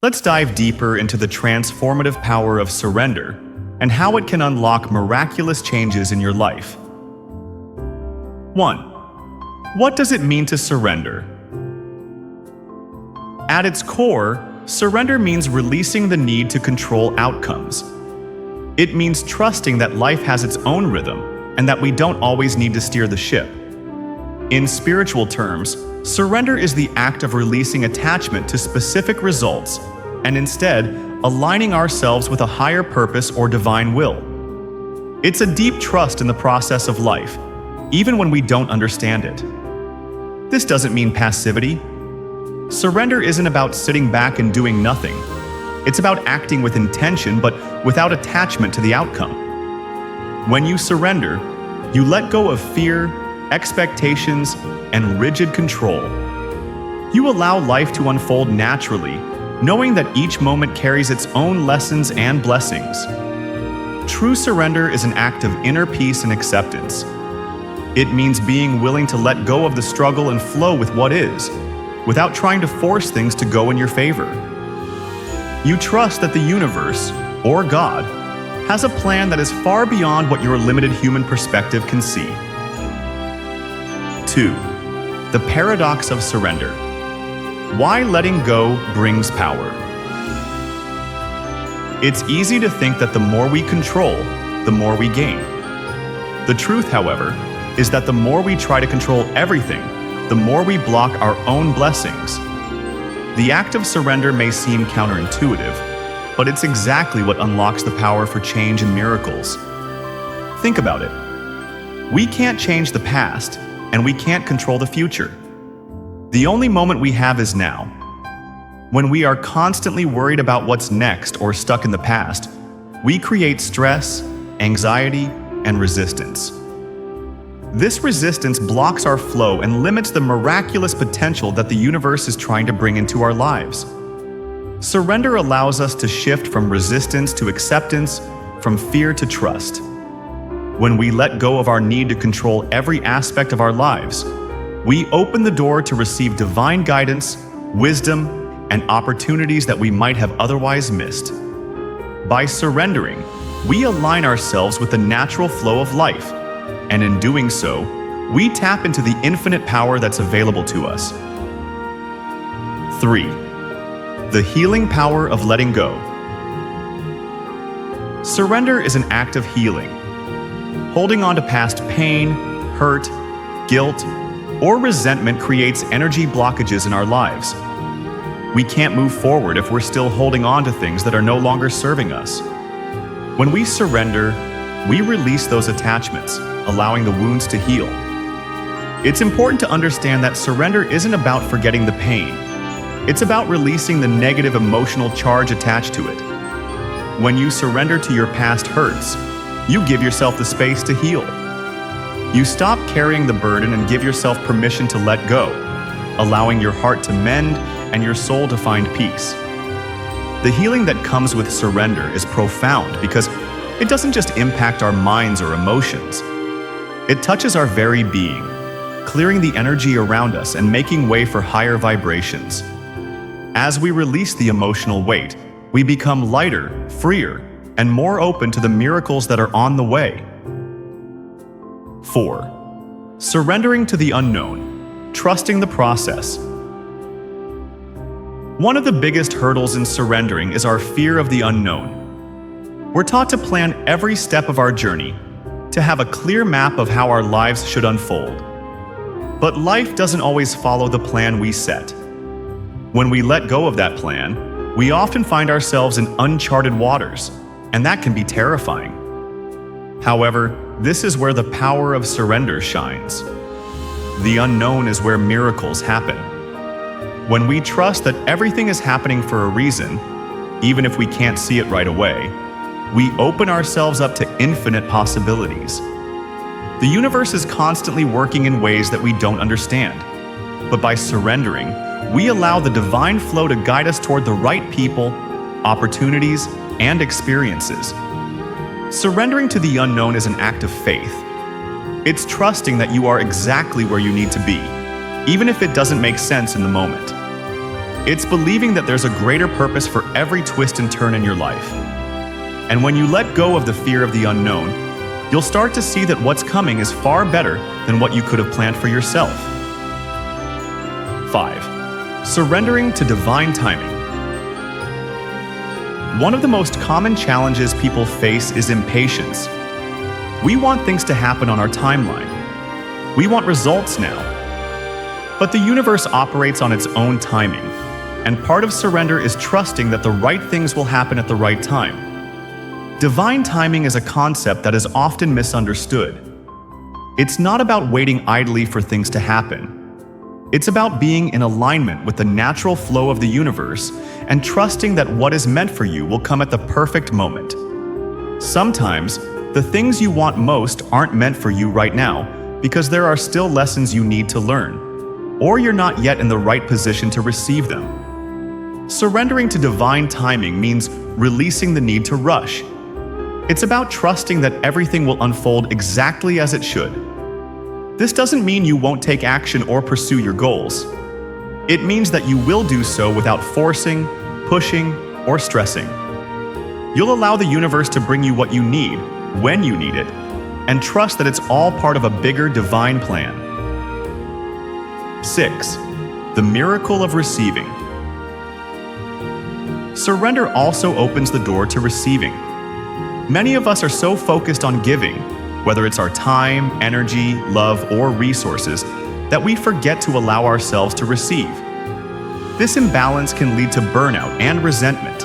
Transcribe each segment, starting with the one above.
Let's dive deeper into the transformative power of surrender and how it can unlock miraculous changes in your life. 1. What does it mean to surrender? At its core, surrender means releasing the need to control outcomes. It means trusting that life has its own rhythm and that we don't always need to steer the ship. In spiritual terms, surrender is the act of releasing attachment to specific results and instead aligning ourselves with a higher purpose or divine will. It's a deep trust in the process of life, even when we don't understand it. This doesn't mean passivity. Surrender isn't about sitting back and doing nothing. It's about acting with intention but without attachment to the outcome. When you surrender, you let go of fear, expectations, and rigid control. You allow life to unfold naturally, knowing that each moment carries its own lessons and blessings. True surrender is an act of inner peace and acceptance. It means being willing to let go of the struggle and flow with what is, without trying to force things to go in your favor. You trust that the universe, or God, has a plan that is far beyond what your limited human perspective can see. 2. The paradox of surrender. Why letting go brings power. It's easy to think that the more we control, the more we gain. The truth, however, is that the more we try to control everything, the more we block our own blessings. The act of surrender may seem counterintuitive, but it's exactly what unlocks the power for change and miracles. Think about it. We can't change the past, and we can't control the future. The only moment we have is now. When we are constantly worried about what's next or stuck in the past, we create stress, anxiety, and resistance. This resistance blocks our flow and limits the miraculous potential that the universe is trying to bring into our lives. Surrender allows us to shift from resistance to acceptance, from fear to trust. When we let go of our need to control every aspect of our lives, we open the door to receive divine guidance, wisdom, and opportunities that we might have otherwise missed. By surrendering, we align ourselves with the natural flow of life, and in doing so, we tap into the infinite power that's available to us. 3. The healing power of letting go. Surrender is an act of healing. Holding on to past pain, hurt, guilt, or resentment creates energy blockages in our lives. We can't move forward if we're still holding on to things that are no longer serving us. When we surrender, we release those attachments, allowing the wounds to heal. It's important to understand that surrender isn't about forgetting the pain. It's about releasing the negative emotional charge attached to it. When you surrender to your past hurts, you give yourself the space to heal. You stop carrying the burden and give yourself permission to let go, allowing your heart to mend and your soul to find peace. The healing that comes with surrender is profound because it doesn't just impact our minds or emotions. It touches our very being, clearing the energy around us and making way for higher vibrations. As we release the emotional weight, we become lighter, freer, and more open to the miracles that are on the way. 4. Surrendering to the unknown, trusting the process. One of the biggest hurdles in surrendering is our fear of the unknown. We're taught to plan every step of our journey, to have a clear map of how our lives should unfold. But life doesn't always follow the plan we set. When we let go of that plan, we often find ourselves in uncharted waters, and that can be terrifying. However, this is where the power of surrender shines. The unknown is where miracles happen. When we trust that everything is happening for a reason, even if we can't see it right away, we open ourselves up to infinite possibilities. The universe is constantly working in ways that we don't understand. But by surrendering, we allow the divine flow to guide us toward the right people, opportunities, and experiences. Surrendering to the unknown is an act of faith. It's trusting that you are exactly where you need to be, even if it doesn't make sense in the moment. It's believing that there's a greater purpose for every twist and turn in your life. And when you let go of the fear of the unknown, you'll start to see that what's coming is far better than what you could have planned for yourself. 5. Surrendering to divine timing. One of the most common challenges people face is impatience. We want things to happen on our timeline. We want results now. But the universe operates on its own timing, and part of surrender is trusting that the right things will happen at the right time. Divine timing is a concept that is often misunderstood. It's not about waiting idly for things to happen. It's about being in alignment with the natural flow of the universe and trusting that what is meant for you will come at the perfect moment. Sometimes, the things you want most aren't meant for you right now because there are still lessons you need to learn, or you're not yet in the right position to receive them. Surrendering to divine timing means releasing the need to rush. It's about trusting that everything will unfold exactly as it should. This doesn't mean you won't take action or pursue your goals. It means that you will do so without forcing, pushing, or stressing. You'll allow the universe to bring you what you need, when you need it, and trust that it's all part of a bigger divine plan. 6. The miracle of receiving. Surrender also opens the door to receiving. Many of us are so focused on giving, whether it's our time, energy, love, or resources, that we forget to allow ourselves to receive. This imbalance can lead to burnout and resentment.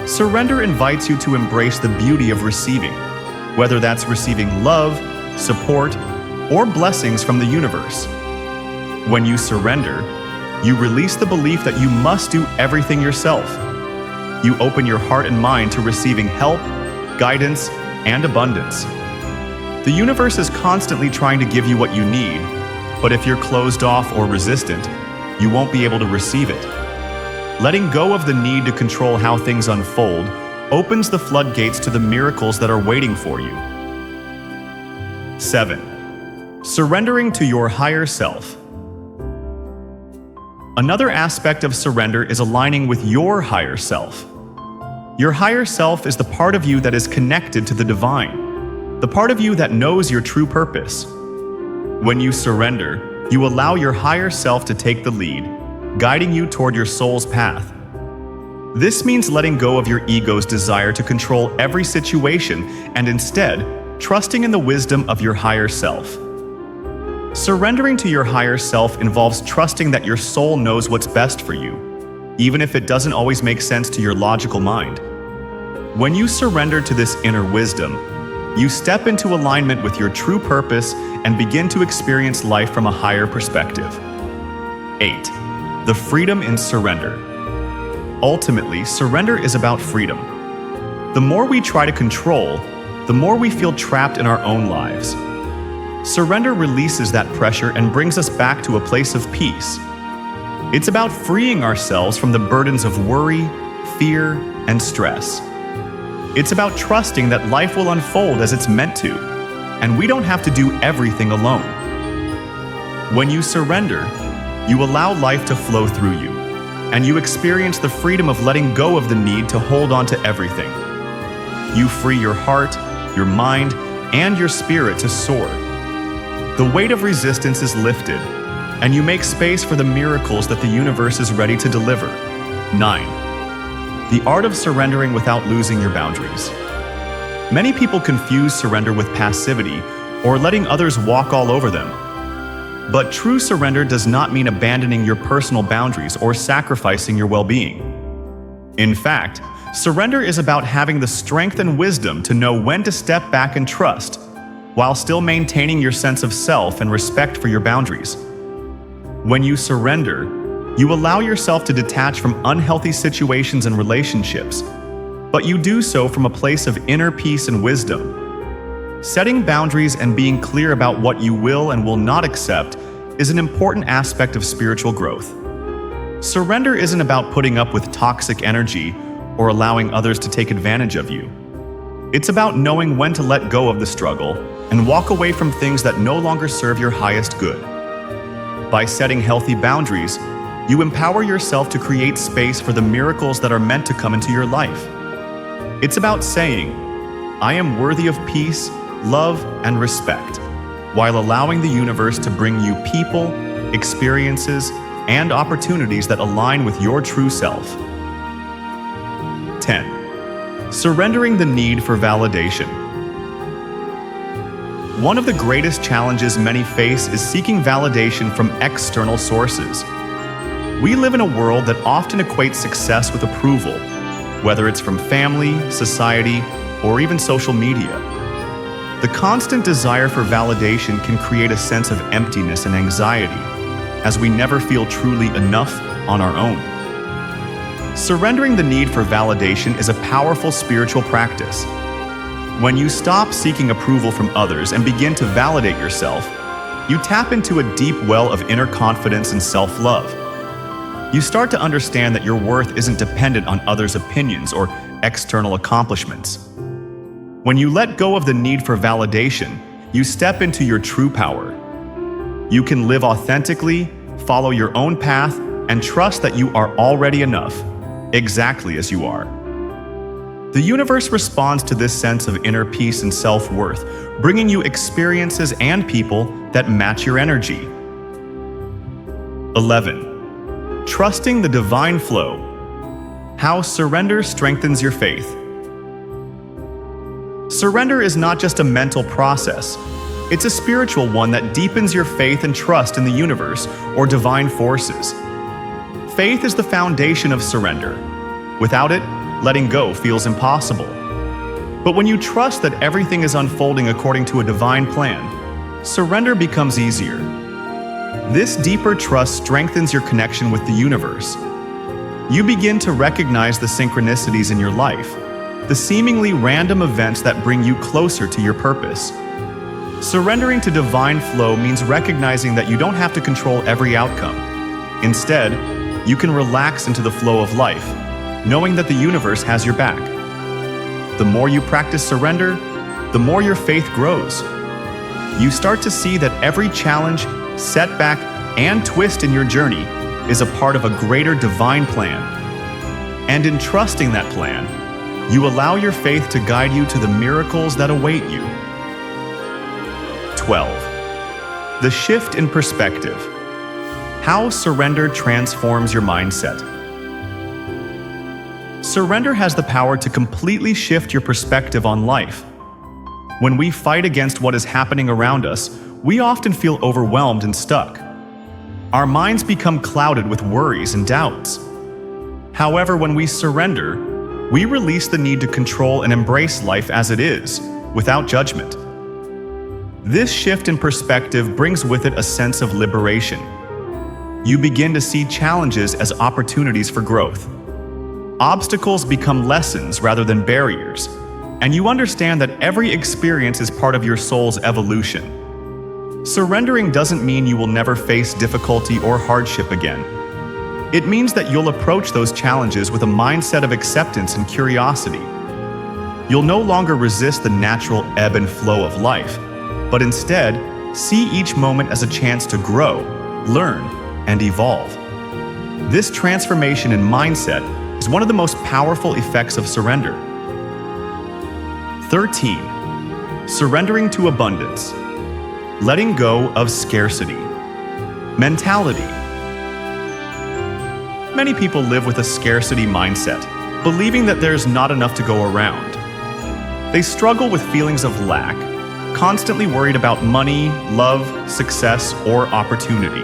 Surrender invites you to embrace the beauty of receiving, whether that's receiving love, support, or blessings from the universe. When you surrender, you release the belief that you must do everything yourself. You open your heart and mind to receiving help, guidance, and abundance. The universe is constantly trying to give you what you need, but if you're closed off or resistant, you won't be able to receive it. Letting go of the need to control how things unfold opens the floodgates to the miracles that are waiting for you. 7. Surrendering to your higher self. Another aspect of surrender is aligning with your higher self. Your higher self is the part of you that is connected to the divine, the part of you that knows your true purpose. When you surrender, you allow your higher self to take the lead, guiding you toward your soul's path. This means letting go of your ego's desire to control every situation and instead, trusting in the wisdom of your higher self. Surrendering to your higher self involves trusting that your soul knows what's best for you, even if it doesn't always make sense to your logical mind. When you surrender to this inner wisdom, you step into alignment with your true purpose and begin to experience life from a higher perspective. 8. The freedom in surrender. Ultimately, surrender is about freedom. The more we try to control, the more we feel trapped in our own lives. Surrender releases that pressure and brings us back to a place of peace. It's about freeing ourselves from the burdens of worry, fear, and stress. It's about trusting that life will unfold as it's meant to, and we don't have to do everything alone. When you surrender, you allow life to flow through you, and you experience the freedom of letting go of the need to hold on to everything. You free your heart, your mind, and your spirit to soar. The weight of resistance is lifted, and you make space for the miracles that the universe is ready to deliver. 9. The art of surrendering without losing your boundaries. Many people confuse surrender with passivity or letting others walk all over them. But true surrender does not mean abandoning your personal boundaries or sacrificing your well-being. In fact, surrender is about having the strength and wisdom to know when to step back and trust, while still maintaining your sense of self and respect for your boundaries. When you surrender, you allow yourself to detach from unhealthy situations and relationships, but you do so from a place of inner peace and wisdom. Setting boundaries and being clear about what you will and will not accept is an important aspect of spiritual growth. Surrender isn't about putting up with toxic energy or allowing others to take advantage of you. It's about knowing when to let go of the struggle and walk away from things that no longer serve your highest good. By setting healthy boundaries, You empower yourself to create space for the miracles that are meant to come into your life. It's about saying, I am worthy of peace, love, and respect, while allowing the universe to bring you people, experiences, and opportunities that align with your true self. 10. Surrendering the need for validation. One of the greatest challenges many face is seeking validation from external sources. We live in a world that often equates success with approval, whether it's from family, society, or even social media. The constant desire for validation can create a sense of emptiness and anxiety, as we never feel truly enough on our own. Surrendering the need for validation is a powerful spiritual practice. When you stop seeking approval from others and begin to validate yourself, you tap into a deep well of inner confidence and self-love. You start to understand that your worth isn't dependent on others' opinions or external accomplishments. When you let go of the need for validation, you step into your true power. You can live authentically, follow your own path, and trust that you are already enough, exactly as you are. The universe responds to this sense of inner peace and self-worth, bringing you experiences and people that match your energy. 11. Trusting the divine flow. How surrender strengthens your faith. Surrender is not just a mental process. It's a spiritual one that deepens your faith and trust in the universe or divine forces. Faith is the foundation of surrender. Without it, letting go feels impossible. But when you trust that everything is unfolding according to a divine plan, surrender becomes easier. This deeper trust strengthens your connection with the universe. You begin to recognize the synchronicities in your life, the seemingly random events that bring you closer to your purpose. Surrendering to divine flow means recognizing that you don't have to control every outcome. Instead, you can relax into the flow of life, knowing that the universe has your back. The more you practice surrender, the more your faith grows. You start to see that every challenge, setback, and twist in your journey is a part of a greater divine plan. And in trusting that plan, you allow your faith to guide you to the miracles that await you. 12. The shift in perspective. How surrender transforms your mindset. Surrender has the power to completely shift your perspective on life. When we fight against what is happening around us, we often feel overwhelmed and stuck. Our minds become clouded with worries and doubts. However, when we surrender, we release the need to control and embrace life as it is, without judgment. This shift in perspective brings with it a sense of liberation. You begin to see challenges as opportunities for growth. Obstacles become lessons rather than barriers, and you understand that every experience is part of your soul's evolution. Surrendering doesn't mean you will never face difficulty or hardship again. It means that you'll approach those challenges with a mindset of acceptance and curiosity. You'll no longer resist the natural ebb and flow of life, but instead, see each moment as a chance to grow, learn, and evolve. This transformation in mindset is one of the most powerful effects of surrender. 13. Surrendering to abundance. Letting go of scarcity. Mentality. Many people live with a scarcity mindset, believing that there's not enough to go around. They struggle with feelings of lack, constantly worried about money, love, success, or opportunity.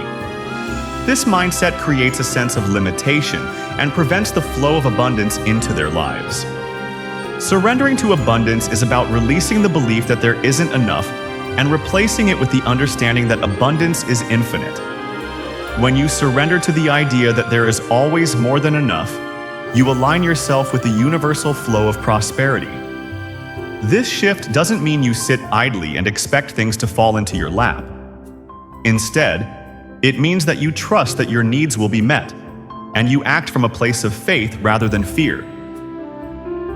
This mindset creates a sense of limitation and prevents the flow of abundance into their lives. Surrendering to abundance is about releasing the belief that there isn't enough and replacing it with the understanding that abundance is infinite. When you surrender to the idea that there is always more than enough, you align yourself with the universal flow of prosperity. This shift doesn't mean you sit idly and expect things to fall into your lap. Instead, it means that you trust that your needs will be met, and you act from a place of faith rather than fear.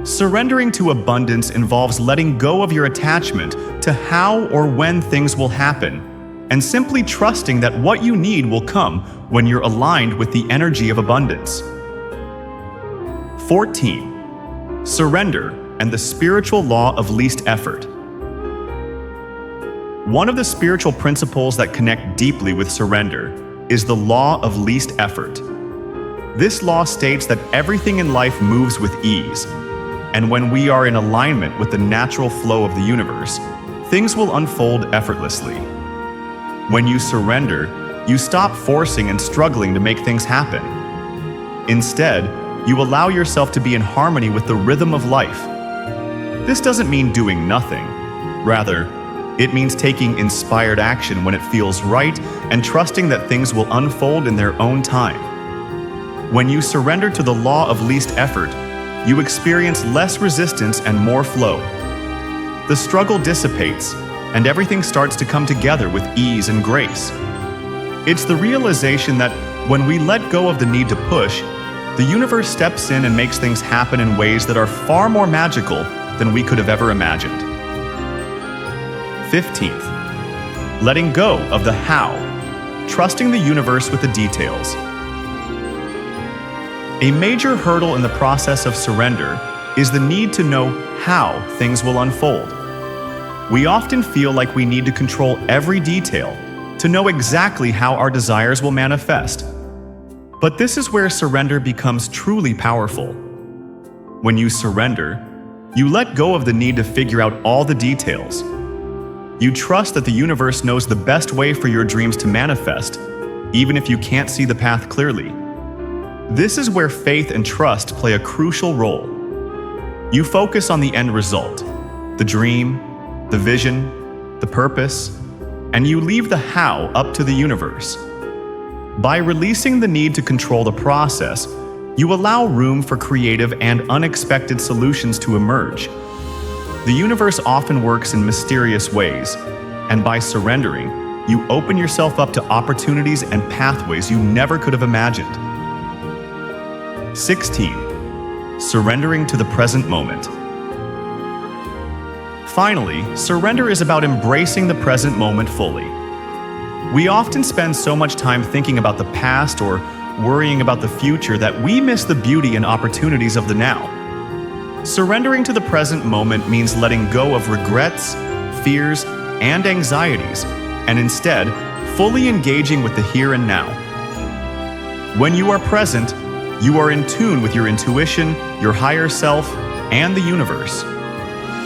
Surrendering to abundance involves letting go of your attachment to how or when things will happen, and simply trusting that what you need will come when you're aligned with the energy of abundance. 14. Surrender and the spiritual law of least effort. One of the spiritual principles that connect deeply with surrender is the law of least effort. This law states that everything in life moves with ease, and when we are in alignment with the natural flow of the universe, things will unfold effortlessly. When you surrender, you stop forcing and struggling to make things happen. Instead, you allow yourself to be in harmony with the rhythm of life. This doesn't mean doing nothing. Rather, it means taking inspired action when it feels right and trusting that things will unfold in their own time. When you surrender to the law of least effort, you experience less resistance and more flow. The struggle dissipates, and everything starts to come together with ease and grace. It's the realization that when we let go of the need to push, the universe steps in and makes things happen in ways that are far more magical than we could have ever imagined. 15th, letting go of the how, trusting the universe with the details. A major hurdle in the process of surrender is the need to know how things will unfold. We often feel like we need to control every detail to know exactly how our desires will manifest. But this is where surrender becomes truly powerful. When you surrender, you let go of the need to figure out all the details. You trust that the universe knows the best way for your dreams to manifest, even if you can't see the path clearly. This is where faith and trust play a crucial role. You focus on the end result, the dream, the vision, the purpose, and you leave the how up to the universe. By releasing the need to control the process, you allow room for creative and unexpected solutions to emerge. The universe often works in mysterious ways, and by surrendering, you open yourself up to opportunities and pathways you never could have imagined. 16. Surrendering to the present moment. Finally, surrender is about embracing the present moment fully. We often spend so much time thinking about the past or worrying about the future that we miss the beauty and opportunities of the now. Surrendering to the present moment means letting go of regrets, fears, and anxieties, and instead, fully engaging with the here and now. When you are present, you are in tune with your intuition, your higher self, and the universe.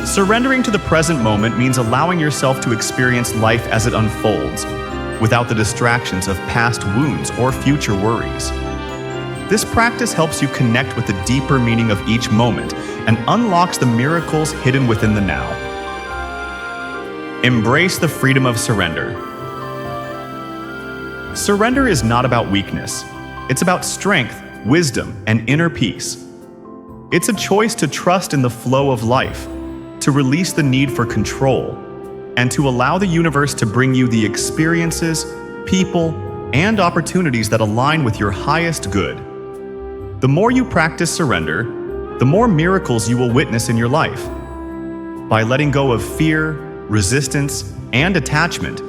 Surrendering to the present moment means allowing yourself to experience life as it unfolds, without the distractions of past wounds or future worries. This practice helps you connect with the deeper meaning of each moment and unlocks the miracles hidden within the now. Embrace the freedom of surrender. Surrender is not about weakness. It's about strength, wisdom, and inner peace. It's a choice to trust in the flow of life, to release the need for control, and to allow the universe to bring you the experiences, people, and opportunities that align with your highest good. The more you practice surrender, the more miracles you will witness in your life. By letting go of fear, resistance, and attachment,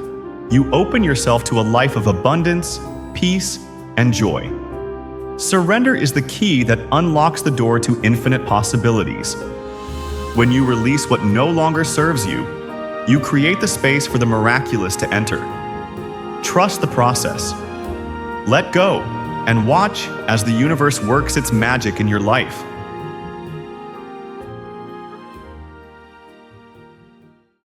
you open yourself to a life of abundance, peace, and joy. Surrender is the key that unlocks the door to infinite possibilities. When you release what no longer serves you, you create the space for the miraculous to enter. Trust the process. Let go and watch as the universe works its magic in your life.